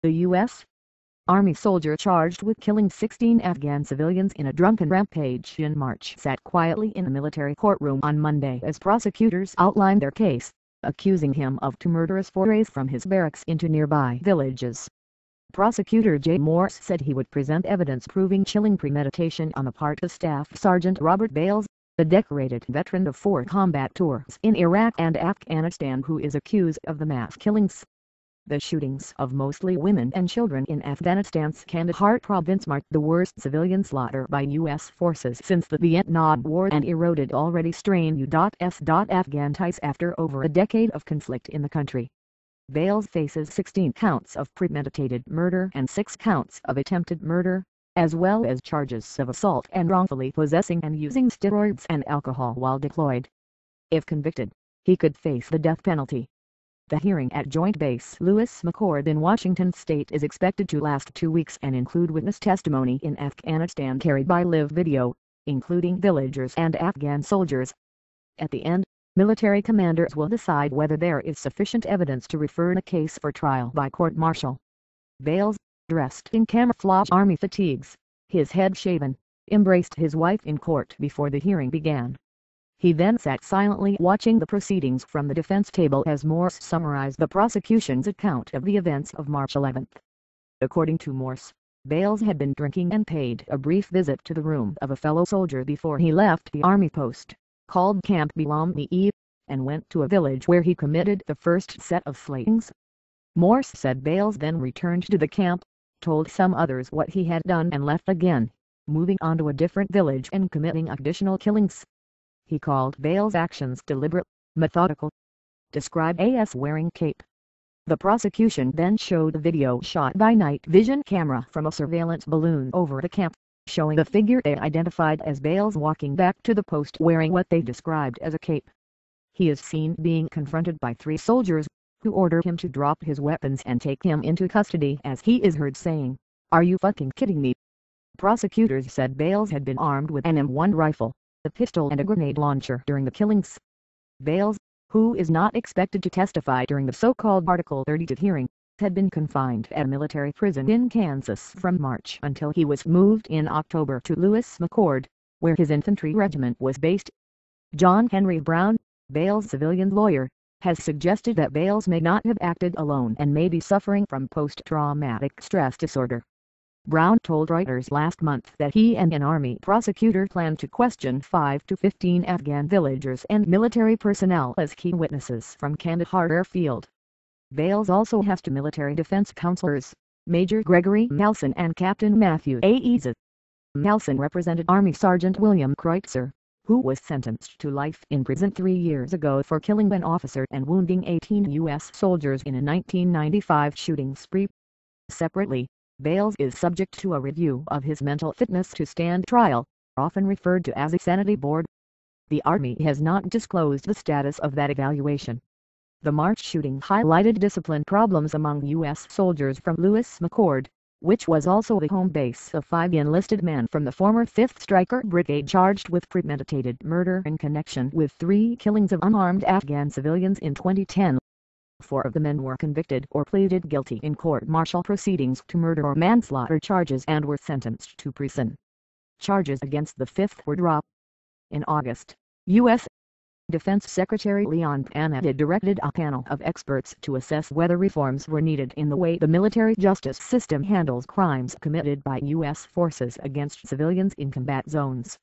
The U.S. Army soldier charged with killing 16 Afghan civilians in a drunken rampage in March sat quietly in a military courtroom on Monday as prosecutors outlined their case, accusing him of two murderous forays from his barracks into nearby villages. Prosecutor Jay Morse said he would present evidence proving chilling premeditation on the part of Staff Sergeant Robert Bales, a decorated veteran of 4 combat tours in Iraq and Afghanistan who is accused of the mass killings. The shootings of mostly women and children in Afghanistan's Kandahar province marked the worst civilian slaughter by U.S. forces since the Vietnam War and eroded already strained U.S. Afghan ties after over a decade of conflict in the country. Bales faces 16 counts of premeditated murder and 6 counts of attempted murder, as well as charges of assault and wrongfully possessing and using steroids and alcohol while deployed. If convicted, he could face the death penalty. The hearing at Joint Base Lewis McChord in Washington state is expected to last 2 weeks and include witness testimony in Afghanistan carried by live video, including villagers and Afghan soldiers. At the end, military commanders will decide whether there is sufficient evidence to refer the case for trial by court-martial. Bales, dressed in camouflage army fatigues, his head shaven, embraced his wife in court before the hearing began. He then sat silently watching the proceedings from the defense table as Morse summarized the prosecution's account of the events of March 11. According to Morse, Bales had been drinking and paid a brief visit to the room of a fellow soldier before he left the army post, called Camp Belami, and went to a village where he committed the first set of slayings. Morse said Bales then returned to the camp, told some others what he had done and left again, moving on to a different village and committing additional killings. He called Bales' actions deliberate, methodical. Described as wearing cape. The prosecution then showed a video shot by night vision camera from a surveillance balloon over the camp, showing the figure they identified as Bales walking back to the post wearing what they described as a cape. He is seen being confronted by 3 soldiers, who order him to drop his weapons and take him into custody as he is heard saying, "Are you fucking kidding me?" Prosecutors said Bales had been armed with an M1 rifle, a pistol and a grenade launcher during the killings. Bales, who is not expected to testify during the so-called Article 32 hearing, had been confined at a military prison in Kansas from March until he was moved in October to Lewis McChord, where his infantry regiment was based. John Henry Brown, Bales' civilian lawyer, has suggested that Bales may not have acted alone and may be suffering from post-traumatic stress disorder. Brown told Reuters last month that he and an army prosecutor plan to question 5 to 15 Afghan villagers and military personnel as key witnesses from Kandahar airfield. Bales also has 2 military defense counselors, Major Gregory Nelson and Captain Matthew A. Eza. Nelson represented Army Sergeant William Kreutzer, who was sentenced to life in prison 3 years ago for killing an officer and wounding 18 U.S. soldiers in a 1995 shooting spree. Separately, Bales is subject to a review of his mental fitness to stand trial, often referred to as a sanity board. The Army has not disclosed the status of that evaluation. The March shooting highlighted discipline problems among U.S. soldiers from Lewis McChord, which was also the home base of 5 enlisted men from the former 5th Stryker Brigade charged with premeditated murder in connection with 3 killings of unarmed Afghan civilians in 2010. 4 of the men were convicted or pleaded guilty in court-martial proceedings to murder or manslaughter charges and were sentenced to prison. Charges against the 5th were dropped. In August, U.S. Defense Secretary Leon Panetta directed a panel of experts to assess whether reforms were needed in the way the military justice system handles crimes committed by U.S. forces against civilians in combat zones.